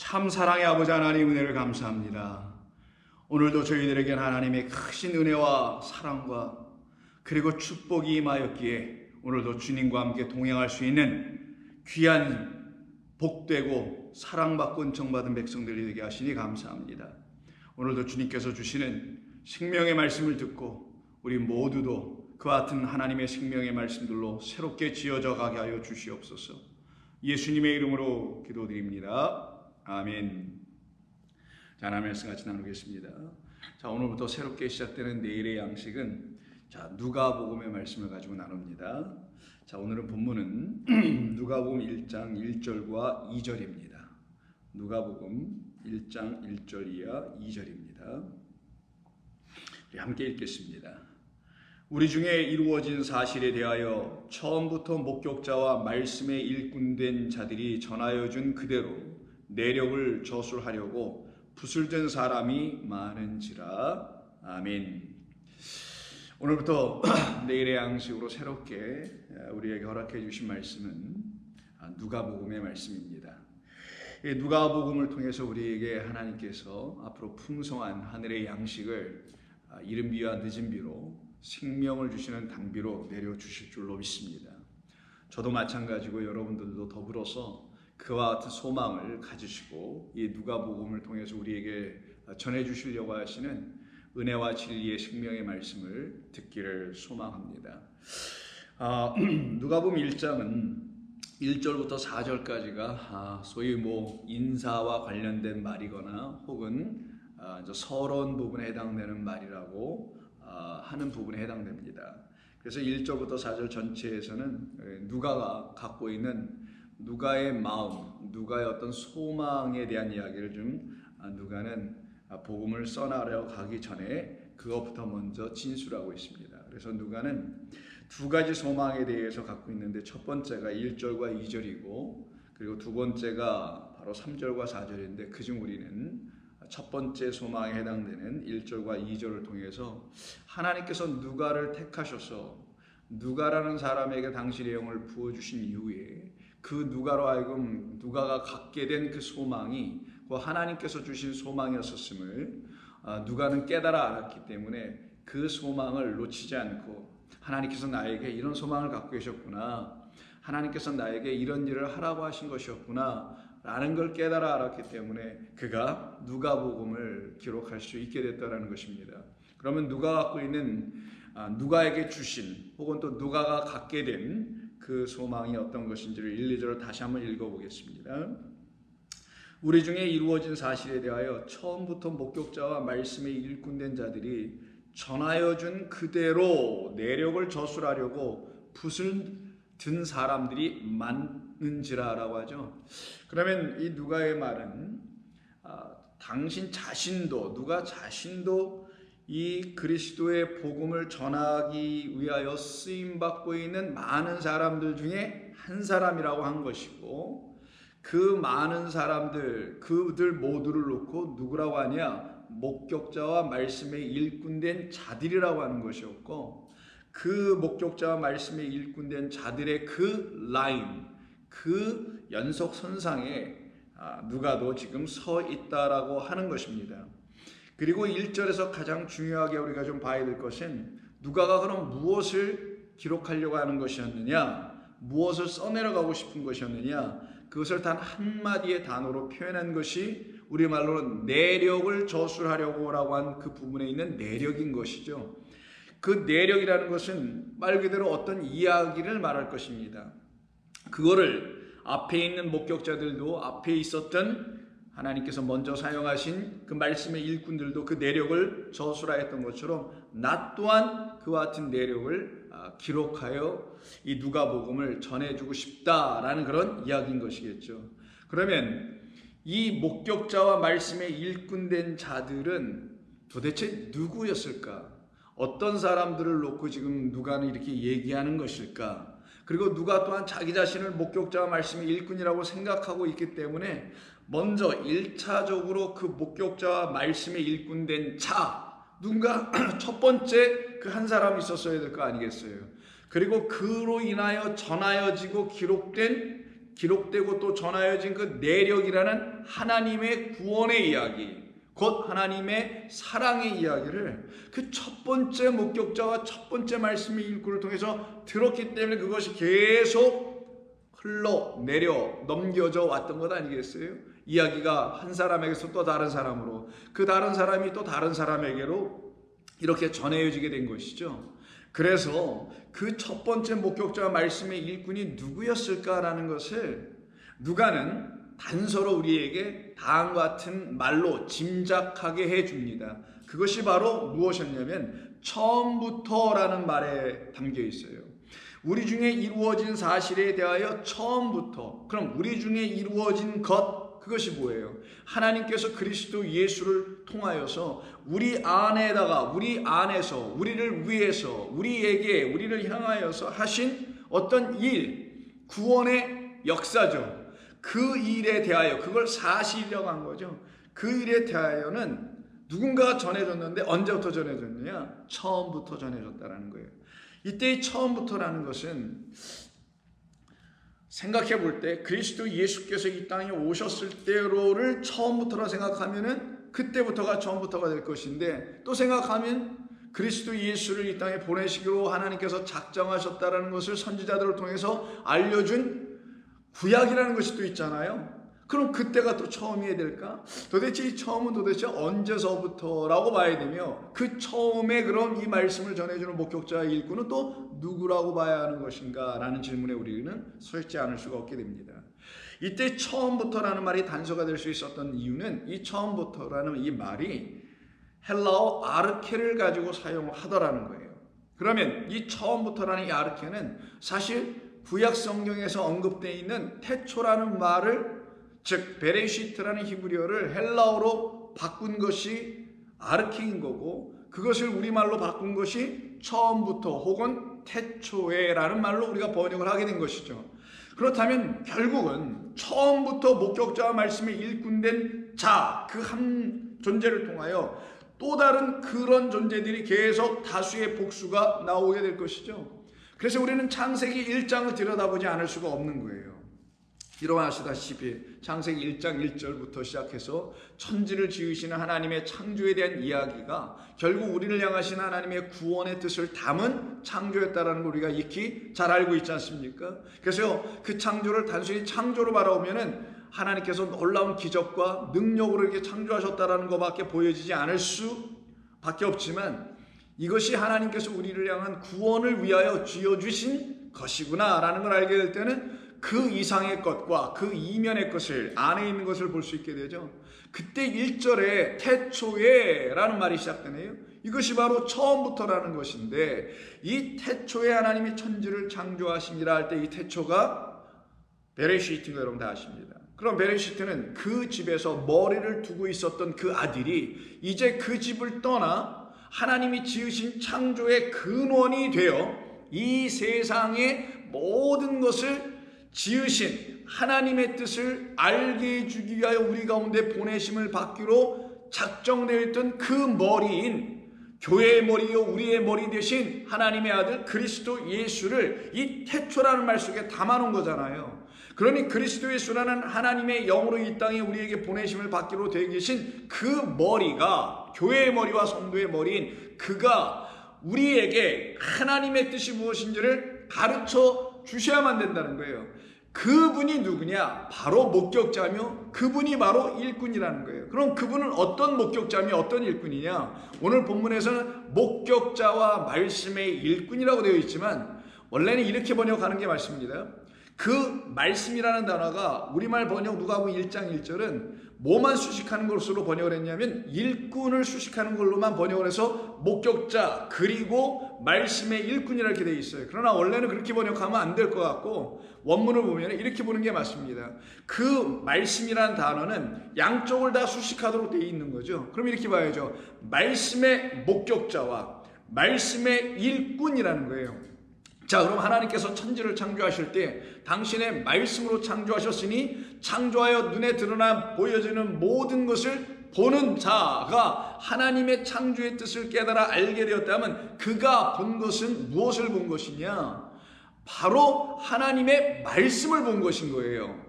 참 사랑의 아버지 하나님 은혜를 감사합니다. 오늘도 저희들에겐 하나님의 크신 은혜와 사랑과 그리고 축복이 임하였기에 오늘도 주님과 함께 동행할 수 있는 귀한 복되고 사랑받고 은총받은 백성들이 되게 하시니 감사합니다. 오늘도 주님께서 주시는 생명의 말씀을 듣고 우리 모두도 그와 같은 하나님의 생명의 말씀들로 새롭게 지어져 가게 하여 주시옵소서. 예수님의 이름으로 기도드립니다. 아멘. 자, 하나님의 말씀 같이 나누겠습니다. 자, 오늘부터 새롭게 시작되는 내일의 양식은 누가복음의 말씀을 가지고 나눕니다. 자, 오늘은 본문은 누가복음 1장 1절과 2절입니다. 누가복음 1장 1절 이하 2절입니다. 함께 읽겠습니다. 우리 중에 이루어진 사실에 대하여 처음부터 목격자와 말씀에 일꾼된 자들이 전하여 준 그대로 내력을 저술하려고 붓을 든 사람이 많은지라. 아멘. 오늘부터 내일의 양식으로 새롭게 우리에게 허락해 주신 말씀은 누가복음의 말씀입니다. 누가복음을 통해서 우리에게 하나님께서 앞으로 풍성한 하늘의 양식을 이른 비와 늦은 비로 생명을 주시는 당비로 내려주실 줄로 믿습니다. 저도 마찬가지고 여러분들도 더불어서 그와 같은 소망을 가지시고 이 누가복음을 통해서 우리에게 전해주시려고 하시는 은혜와 진리의 생명의 말씀을 듣기를 소망합니다. 누가복음 1장은 1절부터 4절까지가 소위 인사와 관련된 말이거나 혹은 서론 부분에 해당되는 말이라고 하는 부분에 해당됩니다. 그래서 1절부터 4절 전체에서는 누가가 갖고 있는 누가의 마음, 누가의 어떤 소망에 대한 이야기를 좀 누가는 복음을 써나려 가기 전에 그것부터 먼저 진술하고 있습니다. 그래서 누가는 두 가지 소망에 대해서 갖고 있는데 첫 번째가 1절과 2절이고 그리고 두 번째가 바로 3절과 4절인데 그중 우리는 첫 번째 소망에 해당되는 1절과 2절을 통해서 하나님께서 누가를 택하셔서 누가라는 사람에게 당신의 영을 부어주신 이후에 그 누가로 하여금 누가가 갖게 된 그 소망이 하나님께서 주신 소망이었음을 누가는 깨달아 알았기 때문에 그 소망을 놓치지 않고 하나님께서 나에게 이런 소망을 갖고 계셨구나, 하나님께서 나에게 이런 일을 하라고 하신 것이었구나 라는 걸 깨달아 알았기 때문에 그가 누가복음을 기록할 수 있게 됐다는 것입니다. 그러면 누가 갖고 있는 누가에게 주신 혹은 또 누가가 갖게 된 그 소망이 어떤 것인지를 1, 2절을 다시 한번 읽어보겠습니다. 우리 중에 이루어진 사실에 대하여 처음부터 목격자와 말씀에 일꾼된 자들이 전하여 준 그대로 내력을 저술하려고 붓을 든 사람들이 많은지라라고 하죠. 그러면 이 누가의 말은 당신 자신도, 누가 자신도 이 그리스도의 복음을 전하기 위하여 쓰임받고 있는 많은 사람들 중에 한 사람이라고 한 것이고, 그 많은 사람들, 그들 모두를 놓고 누구라고 하냐? 목격자와 말씀에 일꾼된 자들이라고 하는 것이었고, 그 목격자와 말씀에 일꾼된 자들의 그 라인, 그 연속선상에 누가도 지금 서 있다라고 하는 것입니다. 그리고 1절에서 가장 중요하게 우리가 좀 봐야 될 것은 누가가 그럼 무엇을 기록하려고 하는 것이었느냐, 무엇을 써내려가고 싶은 것이었느냐, 그것을 단 한마디의 단어로 표현한 것이 우리말로는 내력을 저술하려고 한 그 부분에 있는 내력인 것이죠. 그 내력이라는 것은 말 그대로 어떤 이야기를 말할 것입니다. 그거를 앞에 있는 목격자들도 앞에 있었던 하나님께서 먼저 사용하신 그 말씀의 일꾼들도 그 내력을 저술하였던 것처럼 나 또한 그와 같은 내력을 기록하여 이 누가복음을 전해주고 싶다라는 그런 이야기인 것이겠죠. 그러면 이 목격자와 말씀에 일꾼된 자들은 도대체 누구였을까? 어떤 사람들을 놓고 지금 누가는 이렇게 얘기하는 것일까? 그리고 누가 또한 자기 자신을 목격자와 말씀의 일꾼이라고 생각하고 있기 때문에 먼저 1차적으로 그 목격자와 말씀에 일꾼된 자, 누군가 첫 번째 그 한 사람이 있었어야 될 거 아니겠어요? 그리고 그로 인하여 전하여지고 기록된 기록되고 또 전하여진 그 내력이라는 하나님의 구원의 이야기, 곧 하나님의 사랑의 이야기를 그 첫 번째 목격자와 첫 번째 말씀의 일꾼을 통해서 들었기 때문에 그것이 계속 흘러내려 넘겨져 왔던 것 아니겠어요? 이야기가 한 사람에게서 또 다른 사람으로, 그 다른 사람이 또 다른 사람에게로 이렇게 전해지게 된 것이죠. 그래서 그 첫 번째 목격자와 말씀의 일꾼이 누구였을까라는 것을 누가는 단서로 우리에게 다음과 같은 말로 짐작하게 해줍니다. 그것이 바로 무엇이었냐면 처음부터라는 말에 담겨 있어요. 우리 중에 이루어진 사실에 대하여 처음부터, 그럼 우리 중에 이루어진 것, 그것이 뭐예요? 하나님께서 그리스도 예수를 통하여서 우리 안에다가, 우리 안에서, 우리를 위해서, 우리에게, 우리를 향하여서 하신 어떤 일, 구원의 역사죠. 그 일에 대하여, 그걸 사실이라고 한 거죠. 그 일에 대하여는 누군가가 전해줬는데 언제부터 전해줬느냐? 처음부터 전해줬다는 거예요. 이때의 처음부터라는 것은 생각해 볼 때 그리스도 예수께서 이 땅에 오셨을 때로를 처음부터라 생각하면은 그때부터가 처음부터가 될 것인데, 또 생각하면 그리스도 예수를 이 땅에 보내시기로 하나님께서 작정하셨다라는 것을 선지자들을 통해서 알려준 구약이라는 것이 또 있잖아요. 그럼 그때가 또 처음이어야 될까? 도대체 이 처음은 도대체 언제서부터라고 봐야 되며, 그 처음에 그럼 이 말씀을 전해주는 목격자의 일꾼은 또 누구라고 봐야 하는 것인가? 라는 질문에 우리는 서 있지 않을 수가 없게 됩니다. 이때 처음부터라는 말이 단서가 될 수 있었던 이유는 이 처음부터라는 이 말이 헬라어 아르케를 가지고 사용하더라는 거예요. 그러면 이 처음부터라는 이 아르케는 사실 구약 성경에서 언급되어 있는 태초라는 말을, 즉 베레시트라는 히브리어를 헬라어로 바꾼 것이 아르케인 거고, 그것을 우리말로 바꾼 것이 처음부터 혹은 태초에라는 말로 우리가 번역을 하게 된 것이죠. 그렇다면 결국은 처음부터 목격자와 말씀에 일꾼된 자, 그 한 존재를 통하여 또 다른 그런 존재들이 계속 다수의 복수가 나오게 될 것이죠. 그래서 우리는 창세기 1장을 들여다보지 않을 수가 없는 거예요. 여러분 아시다시피 창세기 1장 1절부터 시작해서 천지를 지으시는 하나님의 창조에 대한 이야기가 결국 우리를 향하신 하나님의 구원의 뜻을 담은 창조였다라는 걸 우리가 익히 잘 알고 있지 않습니까? 그래서 그 창조를 단순히 창조로 바라보면은 하나님께서 놀라운 기적과 능력으로 이렇게 창조하셨다라는 것밖에 보여지지 않을 수밖에 없지만, 이것이 하나님께서 우리를 향한 구원을 위하여 쥐어주신 것이구나라는 걸 알게 될 때는 그 이상의 것과 그 이면의 것을, 안에 있는 것을 볼 수 있게 되죠. 그때 1절에 태초에 라는 말이 시작되네요. 이것이 바로 처음부터라는 것인데, 이 태초에 하나님이 천지를 창조하시니라 할 때 이 태초가 베레시트인 거 여러분 다 아십니다. 그럼 베레시트는 그 집에서 머리를 두고 있었던 그 아들이 이제 그 집을 떠나 하나님이 지으신 창조의 근원이 되어 이 세상의 모든 것을 지으신 하나님의 뜻을 알게 해주기 위하여 우리 가운데 보내심을 받기로 작정되어 있던 그 머리인, 교회의 머리요 우리의 머리 대신 하나님의 아들 그리스도 예수를 이 태초라는 말 속에 담아놓은 거잖아요. 그러니 그리스도 예수라는 하나님의 영으로 이 땅에 우리에게 보내심을 받기로 되어 계신 그 머리가, 교회의 머리와 성도의 머리인 그가 우리에게 하나님의 뜻이 무엇인지를 가르쳐 주셔야만 된다는 거예요. 그분이 누구냐? 바로 목격자며 그분이 바로 일꾼이라는 거예요. 그럼 그분은 어떤 목격자며 어떤 일꾼이냐? 오늘 본문에서는 목격자와 말씀의 일꾼이라고 되어 있지만 원래는 이렇게 번역하는 게 맞습니다. 그 말씀이라는 단어가 우리말 번역 누가복음 1장 1절은 뭐만 수식하는 것으로 번역을 했냐면 일꾼을 수식하는 걸로만 번역을 해서 목격자 그리고 말씀의 일꾼이라 이렇게 되어 있어요. 그러나 원래는 그렇게 번역하면 안 될 것 같고 원문을 보면 이렇게 보는 게 맞습니다. 그 말씀이라는 단어는 양쪽을 다 수식하도록 되어 있는 거죠. 그럼 이렇게 봐야죠. 말씀의 목격자와 말씀의 일꾼이라는 거예요. 자, 그럼 하나님께서 천지를 창조하실 때 당신의 말씀으로 창조하셨으니 창조하여 눈에 드러나 보여지는 모든 것을 보는 자가 하나님의 창조의 뜻을 깨달아 알게 되었다면 그가 본 것은 무엇을 본 것이냐? 바로 하나님의 말씀을 본 것인 거예요.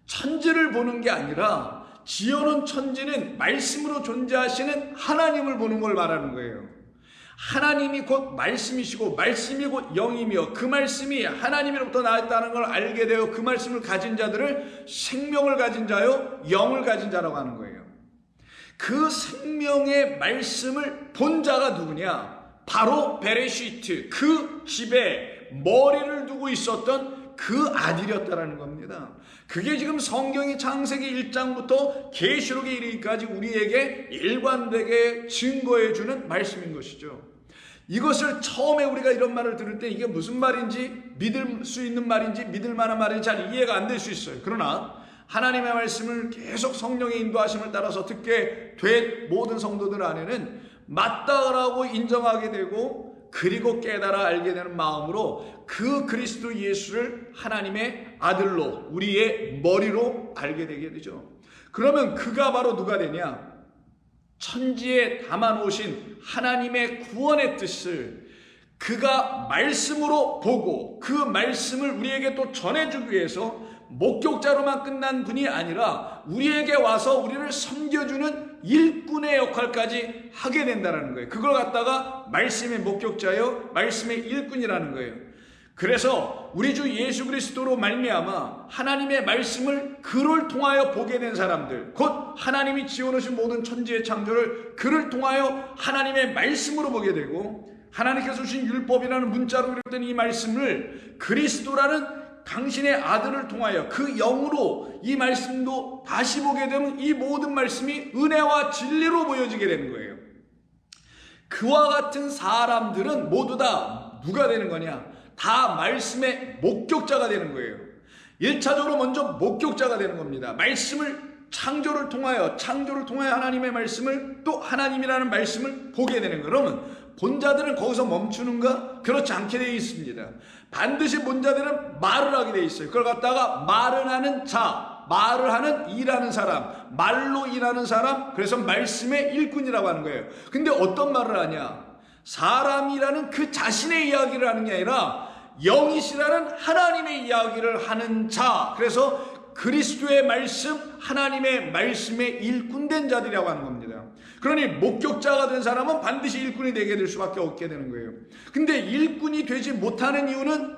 천지를 보는 게 아니라 지어놓은 천지는 말씀으로 존재하시는 하나님을 보는 걸 말하는 거예요. 하나님이 곧 말씀이시고 말씀이 곧 영이며 그 말씀이 하나님으로부터 나왔다는 걸 알게 되어 그 말씀을 가진 자들을 생명을 가진 자요 영을 가진 자라고 하는 거예요. 그 생명의 말씀을 본 자가 누구냐? 바로 베레시트, 그 집에 머리를 두고 있었던 그 아들이었다라는 겁니다. 그게 지금 성경이 창세기 1장부터 계시록에 이르기까지 우리에게 일관되게 증거해 주는 말씀인 것이죠. 이것을 처음에 우리가 이런 말을 들을 때 이게 무슨 말인지, 믿을 수 있는 말인지, 믿을 만한 말인지 잘 이해가 안 될 수 있어요. 그러나 하나님의 말씀을 계속 성령의 인도하심을 따라서 듣게 된 모든 성도들 안에는 맞다라고 인정하게 되고, 그리고 깨달아 알게 되는 마음으로 그 그리스도 예수를 하나님의 아들로, 우리의 머리로 알게 되게 되죠. 그러면 그가 바로 누가 되냐? 천지에 담아놓으신 하나님의 구원의 뜻을 그가 말씀으로 보고 그 말씀을 우리에게 또 전해주기 위해서 목격자로만 끝난 분이 아니라 우리에게 와서 우리를 섬겨주는 일꾼의 역할까지 하게 된다는 거예요. 그걸 갖다가 말씀의 목격자요, 말씀의 일꾼이라는 거예요. 그래서 우리 주 예수 그리스도로 말미암아 하나님의 말씀을 그를 통하여 보게 된 사람들, 곧 하나님이 지어놓으신 모든 천지의 창조를 그를 통하여 하나님의 말씀으로 보게 되고, 하나님께서 주신 율법이라는 문자로 기록된 이 말씀을 그리스도라는 당신의 아들을 통하여 그 영으로 이 말씀도 다시 보게 되면 이 모든 말씀이 은혜와 진리로 보여지게 되는 거예요. 그와 같은 사람들은 모두 다 누가 되는 거냐? 다 말씀의 목격자가 되는 거예요. 1차적으로 먼저 목격자가 되는 겁니다. 말씀을 창조를 통하여 하나님의 말씀을, 또 하나님이라는 말씀을 보게 되는 거예요. 그러면 본 자들은 거기서 멈추는가? 그렇지 않게 되어 있습니다. 반드시 본 자들은 말을 하게 되어 있어요. 그걸 갖다가 말을 하는 자, 말을 하는 일하는 사람, 말로 일하는 사람, 그래서 말씀의 일꾼이라고 하는 거예요. 근데 어떤 말을 하냐? 사람이라는 그 자신의 이야기를 하는 게 아니라 영이시라는 하나님의 이야기를 하는 자, 그래서 그리스도의 말씀, 하나님의 말씀의 일꾼된 자들이라고 하는 겁니다. 그러니 목격자가 된 사람은 반드시 일꾼이 되게 될 수밖에 없게 되는 거예요. 근데 일꾼이 되지 못하는 이유는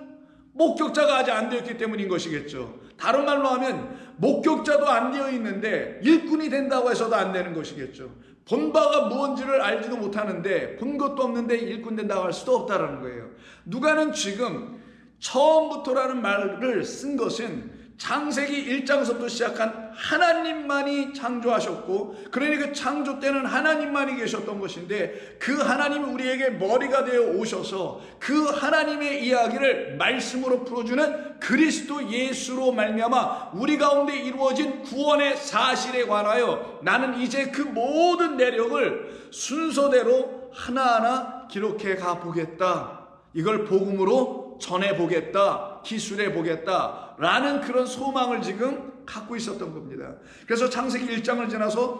목격자가 아직 안 되었기 때문인 것이겠죠. 다른 말로 하면 목격자도 안 되어 있는데 일꾼이 된다고 해서도 안 되는 것이겠죠. 본 바가 무언지를 알지도 못하는데, 본 것도 없는데 일꾼 된다고 할 수도 없다는 거예요. 누가는 지금 처음부터라는 말을 쓴 것은 창세기 1장서부터 시작한 하나님만이 창조하셨고, 그러니 그 창조 때는 하나님만이 계셨던 것인데, 그 하나님이 우리에게 머리가 되어 오셔서 그 하나님의 이야기를 말씀으로 풀어주는 그리스도 예수로 말미암아 우리 가운데 이루어진 구원의 사실에 관하여 나는 이제 그 모든 내력을 순서대로 하나하나 기록해 가보겠다, 이걸 복음으로 전해보겠다, 기술해 보겠다 라는 그런 소망을 지금 갖고 있었던 겁니다. 그래서 창세기 1장을 지나서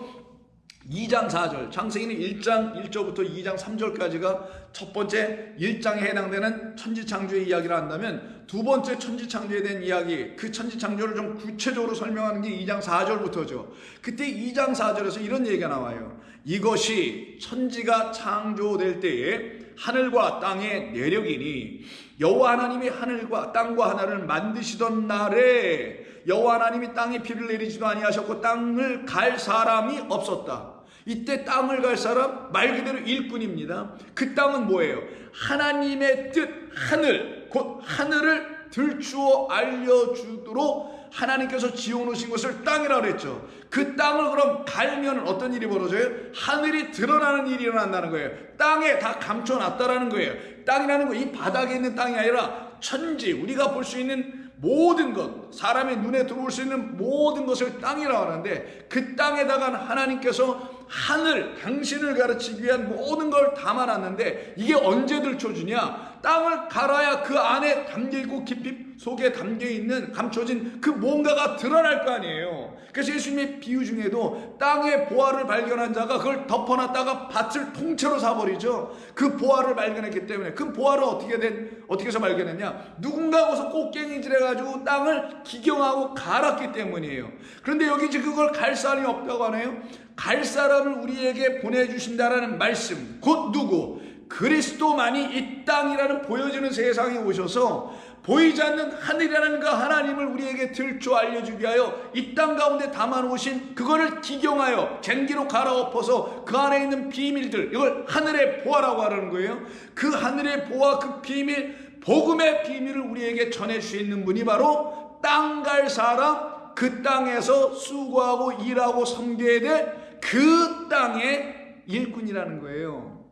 2장 4절, 창세기는 1장 1절부터 2장 3절까지가 첫 번째 1장에 해당되는 천지창조의 이야기를 한다면, 두 번째 천지창조에 대한 이야기, 그 천지창조를 좀 구체적으로 설명하는 게 2장 4절부터죠. 그때 2장 4절에서 이런 얘기가 나와요. 이것이 천지가 창조될 때에 하늘과 땅의 내력이니 여호와 하나님이 하늘과 땅과 하늘을 만드시던 날에 여호와 하나님이 땅에 비를 내리지도 아니하셨고 땅을 갈 사람이 없었다. 이때 땅을 갈 사람, 말 그대로 일꾼입니다. 그 땅은 뭐예요? 하나님의 뜻, 하늘, 곧 하늘을 들추어 알려주도록 하나님께서 지어놓으신 것을 땅이라고 그랬죠. 그 땅을 그럼 갈면 어떤 일이 벌어져요? 하늘이 드러나는 일이 일어난다는 거예요. 땅에 다 감춰놨다라는 거예요. 땅이라는 거 이 바닥에 있는 땅이 아니라 천지, 우리가 볼 수 있는 모든 것, 사람의 눈에 들어올 수 있는 모든 것을 땅이라고 하는데, 그 땅에다가 하나님께서 하늘, 당신을 가르치기 위한 모든 걸 담아놨는데 이게 언제 들춰주냐? 땅을 갈아야 그 안에 담겨있고 깊이 속에 담겨있는 감춰진 그 뭔가가 드러날 거 아니에요. 그래서 예수님의 비유 중에도 땅의 보화를 발견한 자가 그걸 덮어놨다가 밭을 통째로 사버리죠. 그 보화를 발견했기 때문에. 그 보화를 어떻게 해서 발견했냐? 누군가 와서 꽃갱이질 해가지고 땅을 기경하고 갈았기 때문이에요. 그런데 여기 지금 그걸 갈 사람이 없다고 하네요. 갈 사람을 우리에게 보내주신다라는 말씀, 곧 누구? 그리스도만이 이 땅이라는 보여지는 세상에 오셔서 보이지 않는 하늘이라는 그 하나님을 우리에게 들춰 알려주기 위하여 이 땅 가운데 담아놓으신 그거를 기경하여 쟁기로 갈아엎어서 그 안에 있는 비밀들, 이걸 하늘의 보화라고 하는 거예요. 그 하늘의 보화, 그 비밀, 복음의 비밀을 우리에게 전해주시는 분이 바로 땅 갈 사람, 그 땅에서 수고하고 일하고 섬겨야 될 그 땅의 일꾼이라는 거예요.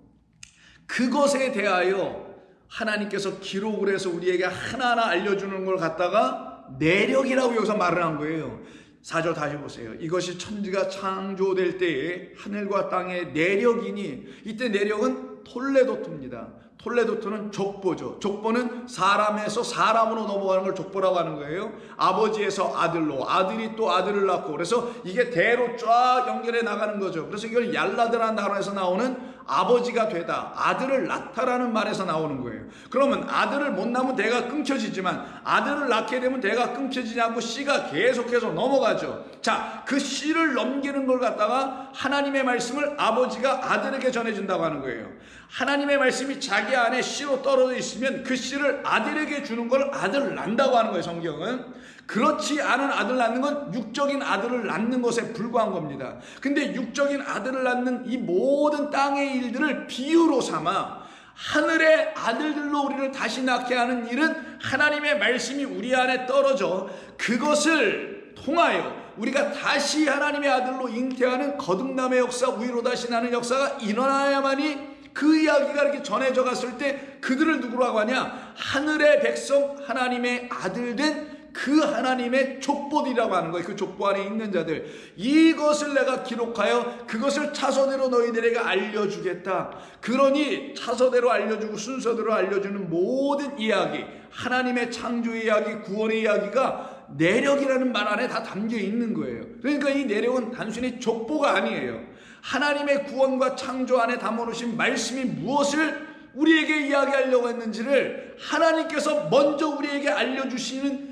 그것에 대하여 하나님께서 기록을 해서 우리에게 하나하나 알려주는 걸 갖다가 내력이라고 여기서 말을 한 거예요. 4절 다시 보세요. 이것이 천지가 창조될 때에 하늘과 땅의 내력이니, 이때 내력은 톨레도토입니다. 톨레도토는 족보죠. 족보는 사람에서 사람으로 넘어가는 걸 족보라고 하는 거예요. 아버지에서 아들로, 아들이 또 아들을 낳고, 그래서 이게 대로 쫙 연결해 나가는 거죠. 그래서 이걸 얄라드라는 단어에서 나오는 아버지가 되다, 아들을 낳다라는 말에서 나오는 거예요. 그러면 아들을 못 낳으면 대가 끊겨지지만 아들을 낳게 되면 대가 끊겨지지 않고 씨가 계속해서 넘어가죠. 자, 그 씨를 넘기는 걸 갖다가 하나님의 말씀을 아버지가 아들에게 전해준다고 하는 거예요. 하나님의 말씀이 자기 안에 씨로 떨어져 있으면 그 씨를 아들에게 주는 걸 아들을 낳는다고 하는 거예요. 성경은. 그렇지 않은 아들 낳는 건 육적인 아들을 낳는 것에 불과한 겁니다. 근데 육적인 아들을 낳는 이 모든 땅의 일들을 비유로 삼아 하늘의 아들들로 우리를 다시 낳게 하는 일은 하나님의 말씀이 우리 안에 떨어져 그것을 통하여 우리가 다시 하나님의 아들로 잉태하는 거듭남의 역사, 위로 다시 나는 역사가 일어나야만이 그 이야기가 이렇게 전해져 갔을 때 그들을 누구라고 하냐? 하늘의 백성, 하나님의 아들 된 그 하나님의 족보들이라고 하는 거예요. 그 족보 안에 있는 자들, 이것을 내가 기록하여 그것을 차서대로 너희들에게 알려주겠다. 그러니 차서대로 알려주고 순서대로 알려주는 모든 이야기, 하나님의 창조의 이야기, 구원의 이야기가 내력이라는 말 안에 다 담겨 있는 거예요. 그러니까 이 내력은 단순히 족보가 아니에요. 하나님의 구원과 창조 안에 담아놓으신 말씀이 무엇을 우리에게 이야기하려고 했는지를 하나님께서 먼저 우리에게 알려주시는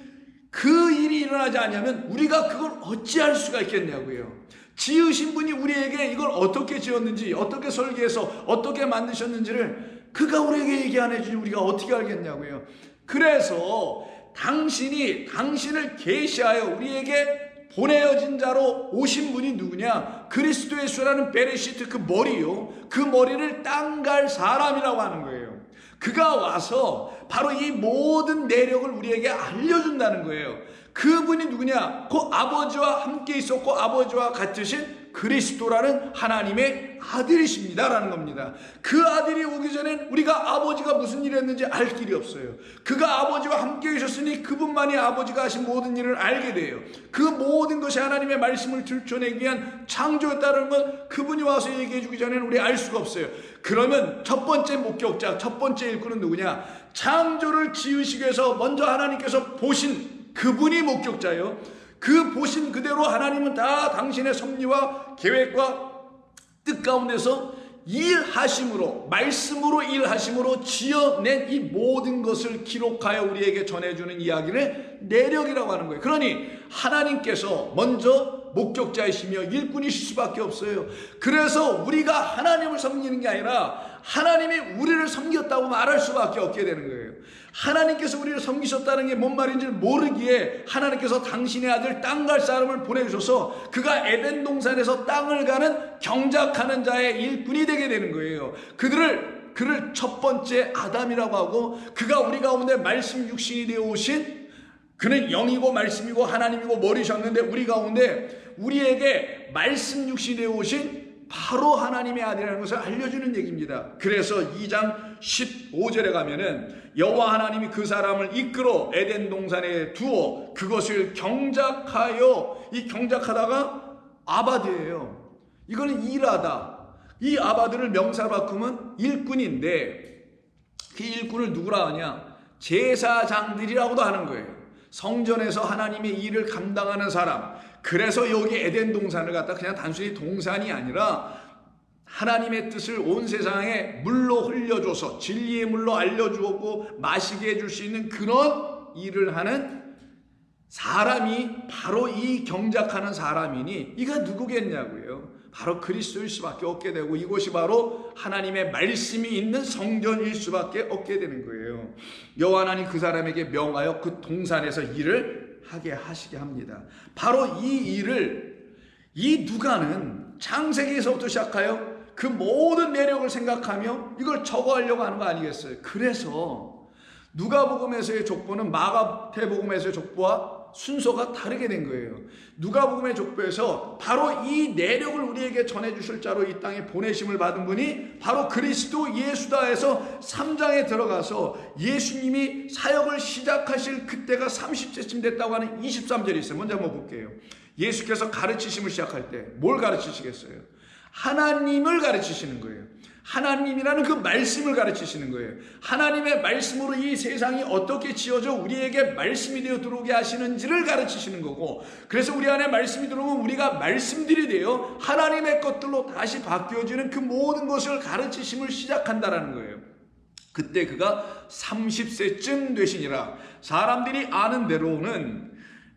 그 일이 일어나지 않으면 우리가 그걸 어찌할 수가 있겠냐고요. 지으신 분이 우리에게 이걸 어떻게 지었는지, 어떻게 설계해서 어떻게 만드셨는지를 그가 우리에게 얘기 안 해주니 우리가 어떻게 알겠냐고요. 그래서 당신을 계시하여 우리에게 보내어진 자로 오신 분이 누구냐? 그리스도 예수라는 베레시트, 그 머리요, 그 머리를 땅 갈 사람이라고 하는 거예요. 그가 와서 바로 이 모든 내력을 우리에게 알려준다는 거예요. 그분이 누구냐? 그 아버지와 함께 있었고 아버지와 같으신 그리스도라는 하나님의 아들이십니다라는 겁니다. 그 아들이 오기 전엔 우리가 아버지가 무슨 일을 했는지 알 길이 없어요. 그가 아버지와 함께 계셨으니 그분만이 아버지가 하신 모든 일을 알게 돼요. 그 모든 것이 하나님의 말씀을 들춰내기 위한 창조였다는 건 그분이 와서 얘기해 주기 전에는 우리 알 수가 없어요. 그러면 첫 번째 목격자, 첫 번째 일꾼은 누구냐? 창조를 지으시기 위해서 먼저 하나님께서 보신 그분이 목격자예요. 그 보신 그대로 하나님은 다 당신의 섭리와 계획과 뜻 가운데서 일하심으로, 말씀으로 일하심으로 지어낸 이 모든 것을 기록하여 우리에게 전해주는 이야기를 내력이라고 하는 거예요. 그러니 하나님께서 먼저 목격자이시며 일꾼이실 수밖에 없어요. 그래서 우리가 하나님을 섬기는 게 아니라 하나님이 우리를 섬겼다고 말할 수밖에 없게 되는 거예요. 하나님께서 우리를 섬기셨다는 게 뭔 말인지 모르기에 하나님께서 당신의 아들 땅 갈 사람을 보내주셔서 그가 에덴 동산에서 땅을 가는 경작하는 자의 일꾼이 되게 되는 거예요. 그를 첫 번째 아담이라고 하고, 그가 우리 가운데 말씀 육신이 되어 오신, 그는 영이고 말씀이고 하나님이고 머리셨는데 우리 가운데 우리에게 말씀 육신이 되어 오신 바로 하나님의 아들이라는 것을 알려주는 얘기입니다. 그래서 2장 15절에 가면은 여호와 하나님이 그 사람을 이끌어 에덴 동산에 두어 그것을 경작하여, 이 경작하다가 아바드예요. 이거는 일하다. 이 아바들을 명사로 바꾸면 일꾼인데 그 일꾼을 누구라 하냐? 제사장들이라고도 하는 거예요. 성전에서 하나님의 일을 감당하는 사람. 그래서 여기 에덴 동산을 갖다 그냥 단순히 동산이 아니라 하나님의 뜻을 온 세상에 물로 흘려줘서 진리의 물로 알려주었고 마시게 해줄 수 있는 그런 일을 하는 사람이 바로 이 경작하는 사람이니 이가 누구겠냐고요. 바로 그리스도일 수밖에 없게 되고 이곳이 바로 하나님의 말씀이 있는 성전일 수밖에 없게 되는 거예요. 여호와 하나님 그 사람에게 명하여 그 동산에서 일을 하게 하시게 합니다. 바로 이 일을 이 누가는 창세기에서부터 시작하여 그 모든 내력을 생각하며 이걸 적어하려고 하는 거 아니겠어요? 그래서 누가복음에서의 족보는 마가복음에서의 족보와 순서가 다르게 된 거예요. 누가복음의 족보에서 바로 이 내력을 우리에게 전해주실 자로 이 땅에 보내심을 받은 분이 바로 그리스도 예수다 해서 3장에 들어가서 예수님이 사역을 시작하실 그때가 30세쯤 됐다고 하는 23절이 있어요. 먼저 한번 볼게요. 예수께서 가르치심을 시작할 때 뭘 가르치시겠어요? 하나님을 가르치시는 거예요. 하나님이라는 그 말씀을 가르치시는 거예요. 하나님의 말씀으로 이 세상이 어떻게 지어져 우리에게 말씀이 되어 들어오게 하시는지를 가르치시는 거고, 그래서 우리 안에 말씀이 들어오면 우리가 말씀들이 되어 하나님의 것들로 다시 바뀌어지는 그 모든 것을 가르치심을 시작한다라는 거예요. 그때 그가 30세쯤 되시니라. 사람들이 아는 대로는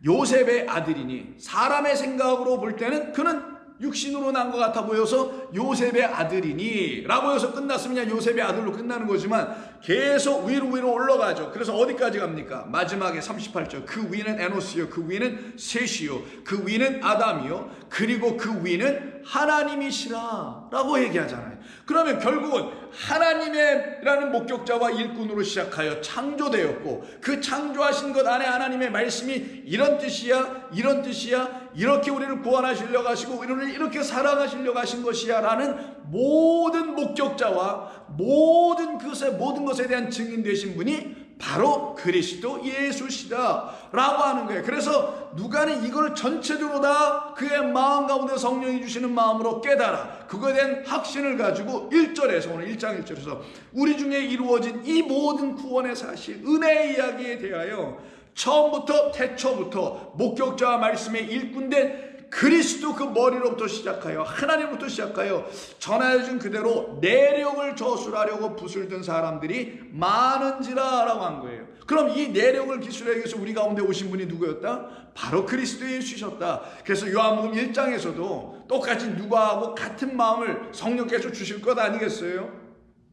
요셉의 아들이니, 사람의 생각으로 볼 때는 그는 육신으로 난 것 같아 보여서 요셉의 아들이니 라고 해서 끝났으면 요셉의 아들로 끝나는 거지만 계속 위로 올라가죠. 그래서 어디까지 갑니까? 마지막에 38절 그 위는 에노스요, 그 위는 셋이요, 그 위는 아담이요, 그리고 그 위는 하나님이시라 라고 얘기하잖아요. 그러면 결국은 하나님이라는 목격자와 일꾼으로 시작하여 창조되었고, 그 창조하신 것 안에 하나님의 말씀이 이런 뜻이야, 이런 뜻이야, 이렇게 우리를 구원하시려고 하시고 우리를 이렇게 사랑하시려고 하신 것이야 라는 모든 목격자와 모든 것에 대한 증인 되신 분이 바로 그리스도 예수시다 라고 하는 거예요. 그래서 누가는 이걸 전체적으로 다 그의 마음 가운데 성령이 주시는 마음으로 깨달아 그거에 대한 확신을 가지고 1절에서 오늘 1장 1절에서 우리 중에 이루어진 이 모든 구원의 사실, 은혜의 이야기에 대하여 처음부터 태초부터 목격자와 말씀의 일꾼된 그리스도 그 머리로부터 시작하여 하나님부터 시작하여 전하여준 그대로 내력을 저술하려고 붓을 든 사람들이 많은지라 라고 한 거예요. 그럼 이 내력을 기술하기 위해서 우리 가운데 오신 분이 누구였다? 바로 그리스도 예수셨다. 그래서 요한복음 1장에서도 똑같이 누가하고 같은 마음을 성령께서 주실 것 아니겠어요?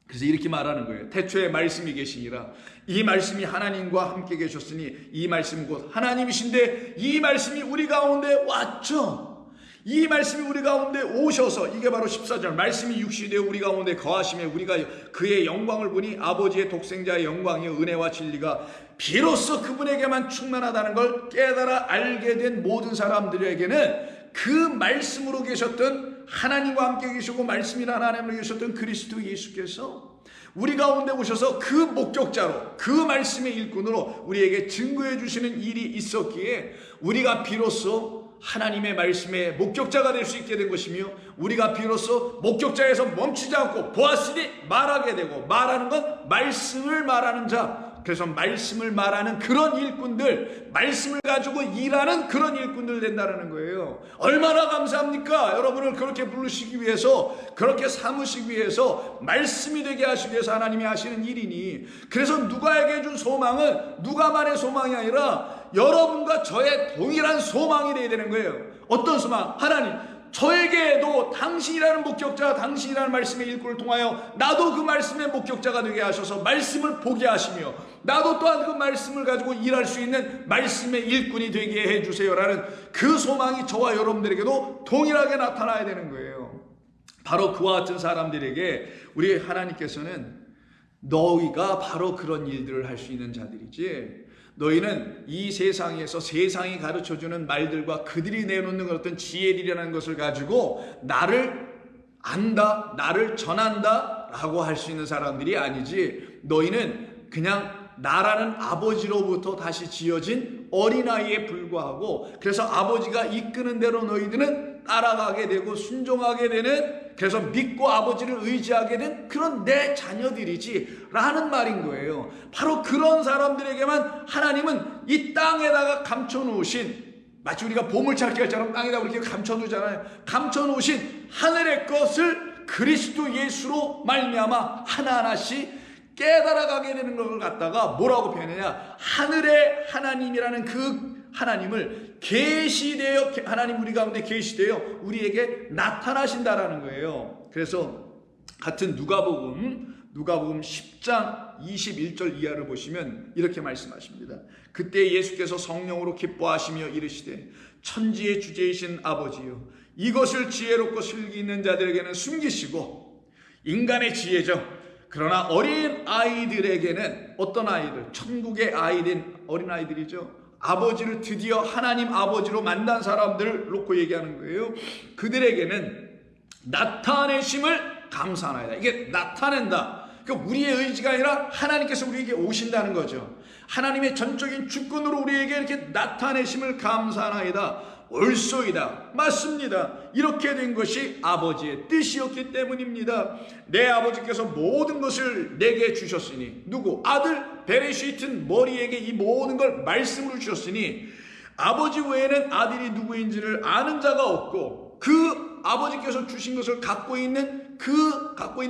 그래서 이렇게 말하는 거예요. 태초에 말씀이 계시니라. 이 말씀이 하나님과 함께 계셨으니 이 말씀 곧 하나님이신데 이 말씀이 우리 가운데 왔죠. 이 말씀이 우리 가운데 오셔서, 이게 바로 14절 말씀이 육신이 되어 우리 가운데 거하심에 우리가 그의 영광을 보니 아버지의 독생자의 영광이요 은혜와 진리가 비로소 그분에게만 충만하다는 걸 깨달아 알게 된 모든 사람들에게는 그 말씀으로 계셨던 하나님과 함께 계시고 말씀이란 하나님으로 계셨던 그리스도 예수께서 우리 가운데 오셔서 그 목격자로 그 말씀의 일꾼으로 우리에게 증거해 주시는 일이 있었기에 우리가 비로소 하나님의 말씀의 목격자가 될 수 있게 된 것이며, 우리가 비로소 목격자에서 멈추지 않고 보았으니 말하게 되고, 말하는 건 말씀을 말하는 자, 그래서 말씀을 말하는 그런 일꾼들, 말씀을 가지고 일하는 그런 일꾼들 된다는 거예요. 얼마나 감사합니까? 여러분을 그렇게 부르시기 위해서, 그렇게 삼으시기 위해서, 말씀이 되게 하시기 위해서 하나님이 하시는 일이니, 그래서 누가에게 준 소망은 누가만의 소망이 아니라 여러분과 저의 동일한 소망이 되어야 되는 거예요. 어떤 소망? 하나님, 저에게도 당신이라는 목격자, 당신이라는 말씀의 일꾼을 통하여 나도 그 말씀의 목격자가 되게 하셔서 말씀을 보게 하시며, 나도 또한 그 말씀을 가지고 일할 수 있는 말씀의 일꾼이 되게 해주세요라는 그 소망이 저와 여러분들에게도 동일하게 나타나야 되는 거예요. 바로 그와 같은 사람들에게 우리 하나님께서는 너희가 바로 그런 일들을 할 수 있는 자들이지, 너희는 이 세상에서 세상이 가르쳐주는 말들과 그들이 내놓는 어떤 지혜들이라는 것을 가지고 나를 안다, 나를 전한다 라고 할 수 있는 사람들이 아니지, 너희는 그냥 나라는 아버지로부터 다시 지어진 어린아이에 불과하고, 그래서 아버지가 이끄는 대로 너희들은 따라가게 되고 순종하게 되는, 그래서 믿고 아버지를 의지하게 된 그런 내 자녀들이지 라는 말인 거예요. 바로 그런 사람들에게만 하나님은 이 땅에다가 감춰놓으신, 마치 우리가 보물찾기 할 때처럼 땅에다 그렇게 감춰두잖아요. 감춰놓으신 하늘의 것을 그리스도 예수로 말미암아 하나하나씩 깨달아가게 되는 걸 갖다가 뭐라고 표현하냐, 하늘의 하나님이라는 그 하나님을 계시되어, 하나님 우리 가운데 계시되어 우리에게 나타나신다라는 거예요. 그래서 같은 누가복음 10장 21절 이하를 보시면 이렇게 말씀하십니다. 그때 예수께서 성령으로 기뻐하시며 이르시되 천지의 주제이신 아버지여, 이것을 지혜롭고 슬기 있는 자들에게는 숨기시고 인간의 지혜죠. 그러나 어린 아이들에게는, 어떤 아이들? 천국의 아이된 어린 아이들이죠. 아버지를 드디어 하나님 아버지로 만난 사람들을 놓고 얘기하는 거예요. 그들에게는 나타내심을 감사하나이다. 이게 나타낸다. 그러니까 우리의 의지가 아니라 하나님께서 우리에게 오신다는 거죠. 하나님의 전적인 주권으로 우리에게 이렇게 나타내심을 감사하나이다. 옳소이다. 맞습니다. 이렇게 된 것이 아버지의 뜻이었기 때문입니다. 내 아버지께서 모든 것을 내게 주셨으니, 누구? 아들 베레시튼 머리에게 이 모든 걸 말씀으로 주셨으니 아버지 외에는 아들이 누구인지를 아는 자가 없고, 그 아버지께서 주신 것을 갖고 있는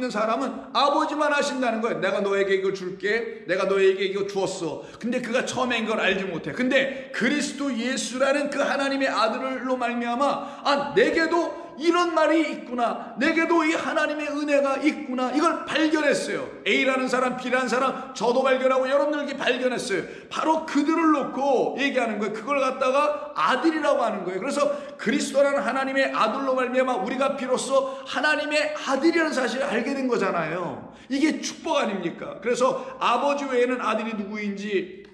사람은 아버지만 아신다는 거예요. 내가 너에게 이거 줄게, 내가 너에게 이거 주었어. 근데 그가 처음에 이걸 알지 못해. 근데 그리스도 예수라는 그 하나님의 아들로 말미암아 내게도 이런 말이 있구나, 내게도 이 하나님의 은혜가 있구나, 이걸 발견했어요. A라는 사람, B라는 사람, 저도 발견하고 여러분들이 발견했어요. 바로 그들을 놓고 얘기하는 거예요. 그걸 갖다가 아들이라고 하는 거예요. 그래서 그리스도라는 하나님의 아들로 말미암아 우리가 비로소 하나님의 아들이라는 사실을 알게 된 거잖아요. 이게 축복 아닙니까? 그래서 아버지 외에는 아들이 누구인지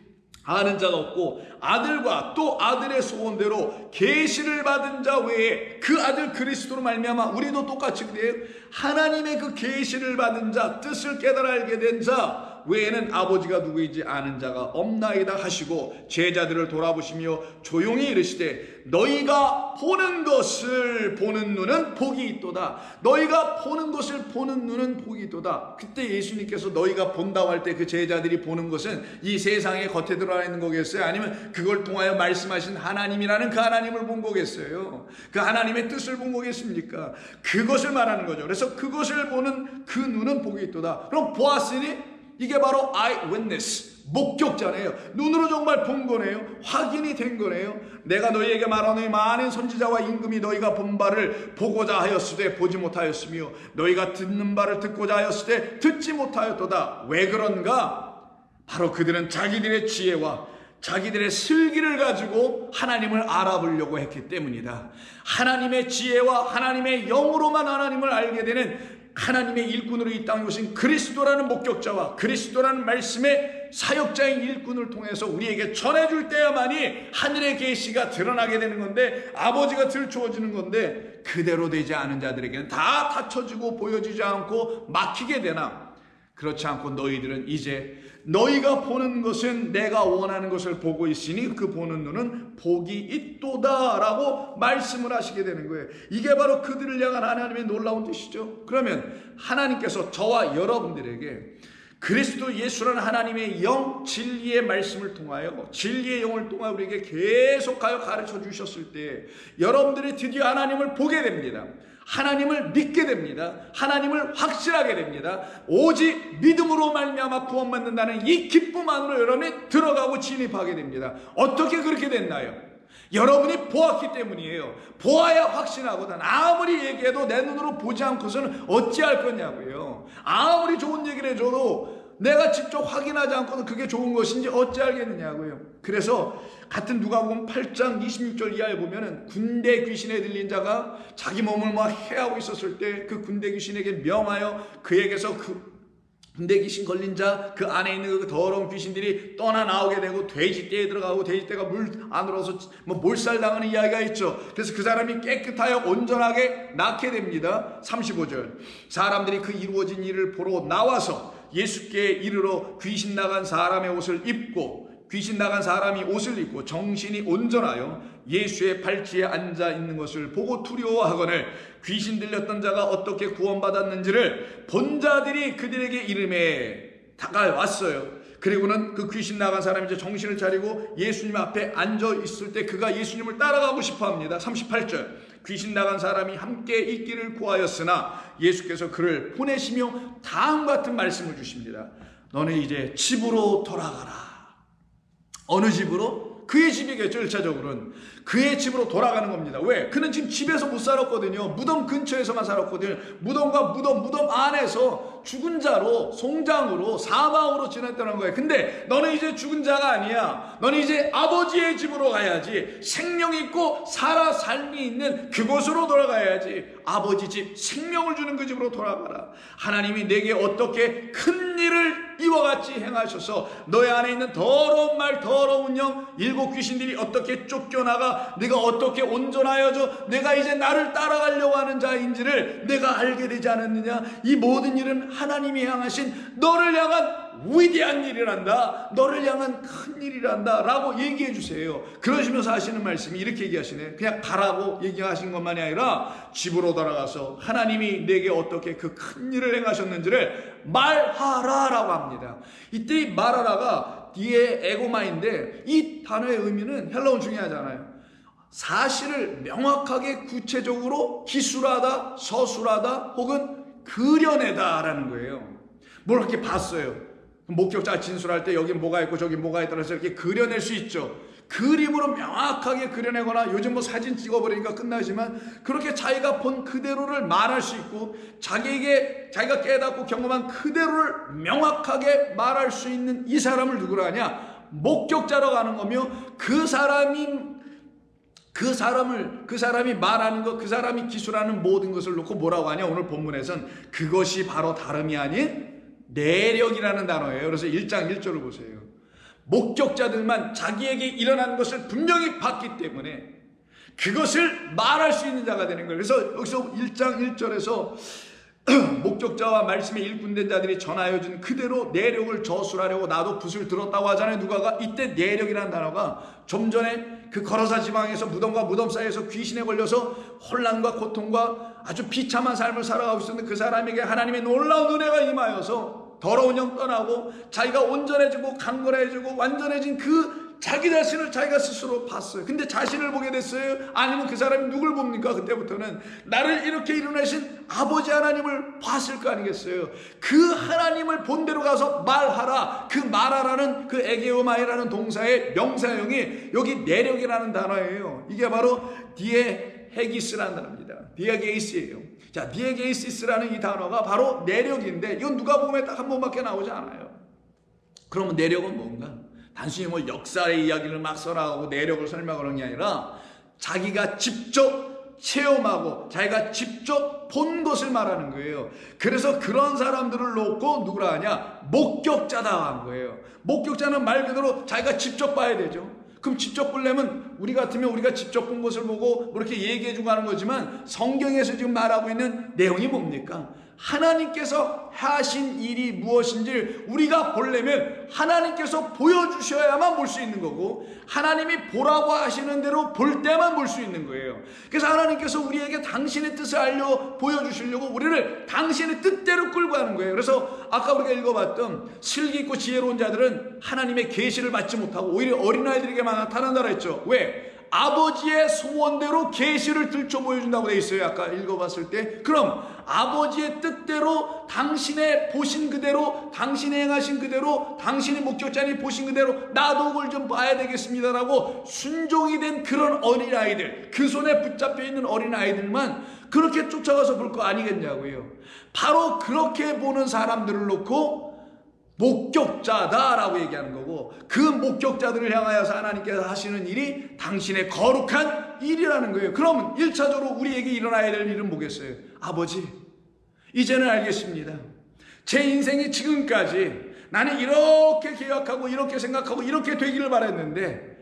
아는 자가 없고, 아들과 또 아들의 소원대로 계시를 받은 자 외에, 그 아들 그리스도로 말미암아 우리도 똑같이 그래요. 하나님의 그 계시를 받은 자, 뜻을 깨달아 알게 된 자 외에는 아버지가 누구인지 아는 자가 없나이다 하시고, 제자들을 돌아보시며 조용히 이르시되 너희가 보는 것을 보는 눈은 복이 있도다. 너희가 보는 것을 보는 눈은 복이 있도다. 그때 예수님께서 너희가 본다고 할 때 그 제자들이 보는 것은 이 세상의 겉에 드러나 있는 거겠어요? 아니면 그걸 통하여 말씀하신 하나님이라는 그 하나님을 본 거겠어요? 그 하나님의 뜻을 본 거겠습니까? 그것을 말하는 거죠. 그래서 그것을 보는 그 눈은 복이 있도다. 그럼 보았으니 이게 바로 eyewitness, 목격자네요. 눈으로 정말 본 거네요. 확인이 된 거네요. 내가 너희에게 말하노니 많은 선지자와 임금이 너희가 본 바를 보고자 하였으되 보지 못하였으며 너희가 듣는 바를 듣고자 하였으되 듣지 못하였도다. 왜 그런가? 바로 그들은 자기들의 지혜와 자기들의 슬기를 가지고 하나님을 알아보려고 했기 때문이다. 하나님의 지혜와 하나님의 영으로만 하나님을 알게 되는 하나님의 일꾼으로 이 땅에 오신 그리스도라는 목격자와 그리스도라는 말씀의 사역자인 일꾼을 통해서 우리에게 전해줄 때야만이 하늘의 계시가 드러나게 되는 건데, 아버지가 들추어지는 건데, 그대로 되지 않은 자들에게는 다 닫혀지고 보여지지 않고 막히게 되나? 그렇지 않고 너희들은 이제 너희가 보는 것은 내가 원하는 것을 보고 있으니 그 보는 눈은 복이 있도다 라고 말씀을 하시게 되는 거예요. 이게 바로 그들을 향한 하나님의 놀라운 뜻이죠. 그러면 하나님께서 저와 여러분들에게 그리스도 예수라는 하나님의 영, 진리의 말씀을 통하여, 진리의 영을 통하여 우리에게 계속하여 가르쳐 주셨을 때 여러분들이 드디어 하나님을 보게 됩니다. 하나님을 믿게 됩니다. 하나님을 확신하게 됩니다. 오직 믿음으로 말미암아 구원받는다는 이 기쁨 안으로 여러분이 들어가고 진입하게 됩니다. 어떻게 그렇게 됐나요? 여러분이 보았기 때문이에요. 보아야 확신하거든. 아무리 얘기해도 내 눈으로 보지 않고서는 어찌할 거냐고요. 아무리 좋은 얘기를 해줘도 내가 직접 확인하지 않고는 그게 좋은 것인지 어찌 알겠느냐고요. 그래서 같은 누가복음 8장 26절 이하에 보면은 군대 귀신에 들린 자가 자기 몸을 막 해하고 있었을 때 그 군대 귀신에게 명하여 그에게서 그 군대 귀신 걸린 자 그 안에 있는 그 더러운 귀신들이 떠나 나오게 되고 돼지떼에 들어가고 돼지떼가 물 안으로서 몰살당하는 이야기가 있죠. 그래서 그 사람이 깨끗하여 온전하게 낫게 됩니다. 35절 사람들이 그 이루어진 일을 보러 나와서 예수께 이르러 귀신 나간 사람의 옷을 입고 귀신 나간 사람이 옷을 입고 정신이 온전하여 예수의 발치에 앉아 있는 것을 보고 두려워하거늘 귀신 들렸던 자가 어떻게 구원받았는지를 본 자들이 그들에게 이름에 다가왔어요. 그리고는 그 귀신 나간 사람이 이제 정신을 차리고 예수님 앞에 앉아 있을 때 그가 예수님을 따라가고 싶어 합니다. 38절. 귀신 나간 사람이 함께 있기를 구하였으나 예수께서 그를 보내시며 다음과 같은 말씀을 주십니다. 너는 이제 집으로 돌아가라. 어느 집으로? 그의 집이겠죠. 1차적으로는 그의 집으로 돌아가는 겁니다. 왜? 그는 지금 집에서 못 살았거든요. 무덤 근처에서만 살았거든요. 무덤과 무덤 안에서 죽은 자로, 송장으로, 사망으로 지냈다는 거예요. 근데 너는 이제 죽은 자가 아니야. 너는 이제 아버지의 집으로 가야지. 생명 있고 살아 삶이 있는 그곳으로 돌아가야지. 아버지 집, 생명을 주는 그 집으로 돌아가라. 하나님이 내게 어떻게 큰 일을 이와 같이 행하셔서 너의 안에 있는 더러운 말, 더러운 영, 일곱 귀신들이 어떻게 쫓겨나가 네가 어떻게 온전하여져 내가 이제 나를 따라가려고 하는 자인지를 내가 알게 되지 않았느냐. 이 모든 일은 하나님이 향하신 너를 향한 위대한 일이란다. 너를 향한 큰 일이란다 라고 얘기해 주세요. 그러시면서 하시는 말씀이 이렇게 얘기하시네. 그냥 가라고 얘기하신 것만이 아니라 집으로 돌아가서 하나님이 내게 어떻게 그 큰 일을 행하셨는지를 말하라 라고 합니다. 이때 이 말하라가 뒤에 에고마인데 이 단어의 의미는 헬라어 중요하잖아요. 사실을 명확하게 구체적으로 기술하다, 서술하다 혹은 그려내다 라는 거예요. 뭘 이렇게 봤어요. 목격자가 진술할 때 여기 뭐가 있고 저기 뭐가 있다 해서 이렇게 그려낼 수 있죠. 그림으로 명확하게 그려내거나 요즘 뭐 사진 찍어버리니까 끝나지만 그렇게 자기가 본 그대로를 말할 수 있고 자기가 깨닫고 경험한 그대로를 명확하게 말할 수 있는 이 사람을 누구라 하냐? 목격자라고 하는 거며 그 사람이 말하는 것, 그 사람이 기술하는 모든 것을 놓고 뭐라고 하냐? 오늘 본문에선 그것이 바로 다름이 아닌 내력이라는 단어예요. 그래서 1장 1절을 보세요. 목격자들만 자기에게 일어난 것을 분명히 봤기 때문에 그것을 말할 수 있는 자가 되는 거예요. 그래서 여기서 1장 1절에서 목격자와 말씀에 일꾼된 자들이 전하여 준 그대로 내력을 저술하려고 나도 붓을 들었다고 하잖아요. 누가가 이때 내력이라는 단어가 좀 전에 그 거라사 지방에서 무덤과 무덤 사이에서 귀신에 걸려서 혼란과 고통과 아주 비참한 삶을 살아가고 있었는데 그 사람에게 하나님의 놀라운 은혜가 임하여서 더러운 영 떠나고 자기가 온전해지고 강건해지고 완전해진 그 자기 자신을 자기가 스스로 봤어요. 근데 자신을 보게 됐어요? 아니면 그 사람이 누굴 봅니까? 그때부터는 나를 이렇게 이루내신 아버지 하나님을 봤을 거 아니겠어요? 그 하나님을 본대로 가서 말하라. 그 말하라는 그 에게오마이라는 동사의 명사형이 여기 내력이라는 단어예요. 이게 바로 디에헤기스라는 단어입니다. 디에게이스예요. 자, 디에게이시스라는 이 단어가 바로 내력인데 이건 누가복음에 딱 한 번밖에 나오지 않아요. 그러면 내력은 뭔가? 단순히 뭐 역사의 이야기를 막 써나가고 내력을 설명하는 게 아니라 자기가 직접 체험하고 자기가 직접 본 것을 말하는 거예요. 그래서 그런 사람들을 놓고 누구라 하냐? 목격자다 한 거예요. 목격자는 말 그대로 자기가 직접 봐야 되죠. 그럼 직접 보려면 우리 같으면 우리가 직접 본 것을 보고 뭐 이렇게 얘기해 주고 하는 거지만 성경에서 지금 말하고 있는 내용이 뭡니까? 하나님께서 하신 일이 무엇인지 우리가 보려면 하나님께서 보여주셔야만 볼 수 있는 거고 하나님이 보라고 하시는 대로 볼 때만 볼 수 있는 거예요. 그래서 하나님께서 우리에게 당신의 뜻을 보여주시려고 우리를 당신의 뜻대로 끌고 가는 거예요. 그래서 아까 우리가 읽어봤던 슬기 있고 지혜로운 자들은 하나님의 계시를 받지 못하고 오히려 어린아이들에게만 나타난다고 했죠. 왜? 아버지의 소원대로 계시를 들춰 보여준다고 돼 있어요. 아까 읽어봤을 때. 그럼 아버지의 뜻대로 당신의 보신 그대로 당신이 행하신 그대로 당신이 목격자니 보신 그대로 나도 그걸 좀 봐야 되겠습니다라고 순종이 된 그런 어린아이들, 그 손에 붙잡혀 있는 어린아이들만 그렇게 쫓아가서 볼 거 아니겠냐고요. 바로 그렇게 보는 사람들을 놓고 목격자다라고 얘기하는 거고 그 목격자들을 향하여서 하나님께서 하시는 일이 당신의 거룩한 일이라는 거예요. 그러면 1차적으로 우리에게 일어나야 될 일은 뭐겠어요? 아버지, 이제는 알겠습니다. 제 인생이 지금까지 나는 이렇게 계획하고 이렇게 생각하고 이렇게 되기를 바랬는데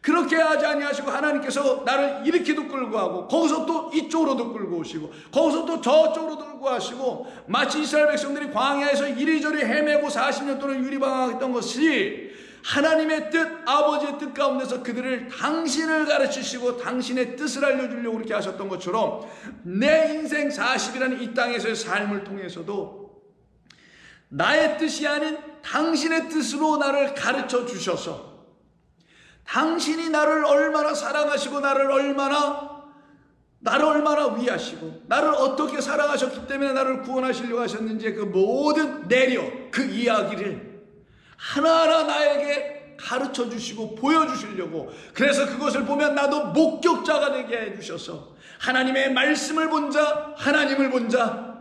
그렇게 하지 아니하시고 하나님께서 나를 이렇게도 끌고 가고 거기서 또 이쪽으로도 끌고 오시고 거기서 또 저쪽으로도 끌고 가시고 마치 이스라엘 백성들이 광야에서 이리저리 헤매고 40년 동안 유리방황했던 것이 하나님의 뜻, 아버지의 뜻 가운데서 그들을 당신을 가르치시고 당신의 뜻을 알려주려고 그렇게 하셨던 것처럼 내 인생 40이라는 이 땅에서의 삶을 통해서도 나의 뜻이 아닌 당신의 뜻으로 나를 가르쳐 주셔서 당신이 나를 얼마나 사랑하시고 나를 얼마나 위하시고 나를 어떻게 사랑하셨기 때문에 나를 구원하시려고 하셨는지 그 모든 내력, 그 이야기를 하나하나 나에게 가르쳐 주시고 보여주시려고, 그래서 그것을 보면 나도 목격자가 되게 해주셔서 하나님의 말씀을 본 자, 하나님을 본 자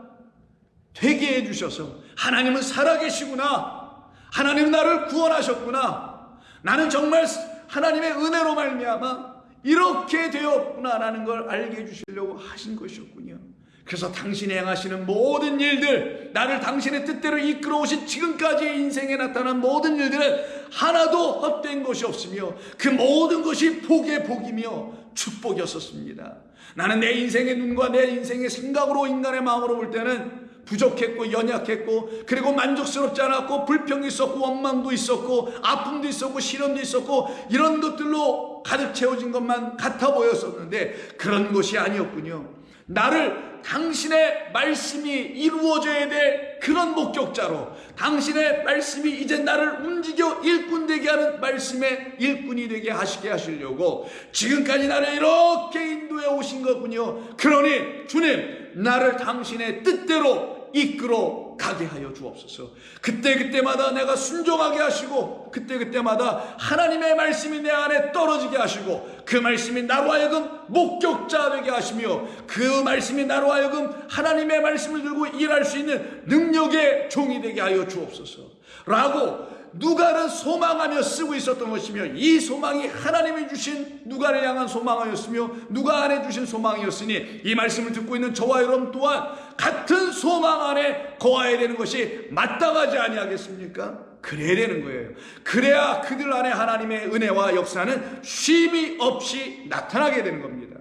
되게 해주셔서 하나님은 살아계시구나, 하나님은 나를 구원하셨구나, 나는 정말 하나님의 은혜로 말미암아 이렇게 되었구나라는 걸 알게 해주시려고 하신 것이었군요. 그래서 당신이 행하시는 모든 일들, 나를 당신의 뜻대로 이끌어 오신 지금까지의 인생에 나타난 모든 일들은 하나도 헛된 것이 없으며 그 모든 것이 복의 복이며 축복이었었습니다. 나는 내 인생의 눈과 내 인생의 생각으로, 인간의 마음으로 볼 때는 부족했고 연약했고, 그리고 만족스럽지 않았고, 불평이 있었고, 원망도 있었고, 아픔도 있었고, 시련도 있었고, 이런 것들로 가득 채워진 것만 같아 보였었는데 그런 것이 아니었군요. 나를 당신의 말씀이 이루어져야 될 그런 목격자로, 당신의 말씀이 이제 나를 움직여 일꾼 되게 하는 말씀의 일꾼이 되게 하시려고 지금까지 나를 이렇게 인도해 오신 거군요. 그러니 주님, 나를 당신의 뜻대로 이끌어 가게 하여 주옵소서. 그때그때마다 내가 순종하게 하시고, 그때그때마다 하나님의 말씀이 내 안에 떨어지게 하시고, 그 말씀이 나로 하여금 목격자 되게 하시며, 그 말씀이 나로 하여금 하나님의 말씀을 들고 일할 수 있는 능력의 종이 되게 하여 주옵소서 라고 누가는 소망하며 쓰고 있었던 것이며, 이 소망이 하나님이 주신 누가를 향한 소망이었으며 누가 안에 주신 소망이었으니, 이 말씀을 듣고 있는 저와 여러분 또한 같은 소망 안에 거해야 되는 것이 마땅하지 아니하겠습니까? 그래야 되는 거예요. 그래야 그들 안에 하나님의 은혜와 역사는 쉼이 없이 나타나게 되는 겁니다.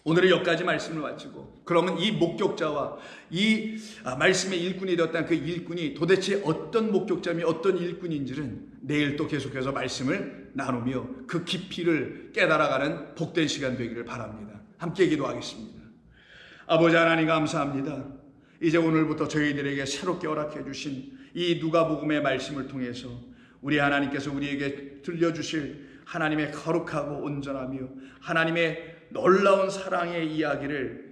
오늘은 여기까지 말씀을 마치고, 그러면 이 목격자와 이 말씀의 일꾼이 되었다는 그 일꾼이 도대체 어떤 목격자며 어떤 일꾼인지는 내일 또 계속해서 말씀을 나누며 그 깊이를 깨달아가는 복된 시간 되기를 바랍니다. 함께 기도하겠습니다. 아버지 하나님, 감사합니다. 이제 오늘부터 저희들에게 새롭게 허락해 주신 이 누가복음의 말씀을 통해서 우리 하나님께서 우리에게 들려주실 하나님의 거룩하고 온전하며 하나님의 놀라운 사랑의 이야기를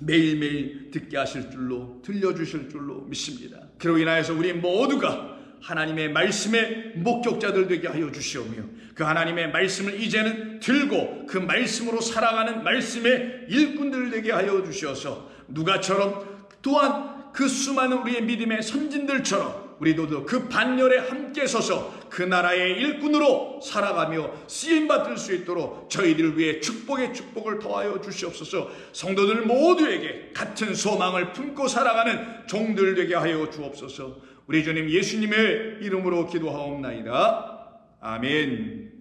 매일매일 듣게 하실 줄로, 들려주실 줄로 믿습니다. 그로 인하여서 우리 모두가 하나님의 말씀의 목격자들 되게 하여 주시오며, 그 하나님의 말씀을 이제는 들고 그 말씀으로 살아가는 말씀의 일꾼들 되게 하여 주시어서 누가처럼 또한 그 수많은 우리의 믿음의 선진들처럼 우리도 그 반열에 함께 서서 그 나라의 일꾼으로 살아가며 쓰임받을 수 있도록 저희들 위해 축복의 축복을 더하여 주시옵소서. 성도들 모두에게 같은 소망을 품고 살아가는 종들 되게 하여 주옵소서. 우리 주님 예수님의 이름으로 기도하옵나이다. 아멘.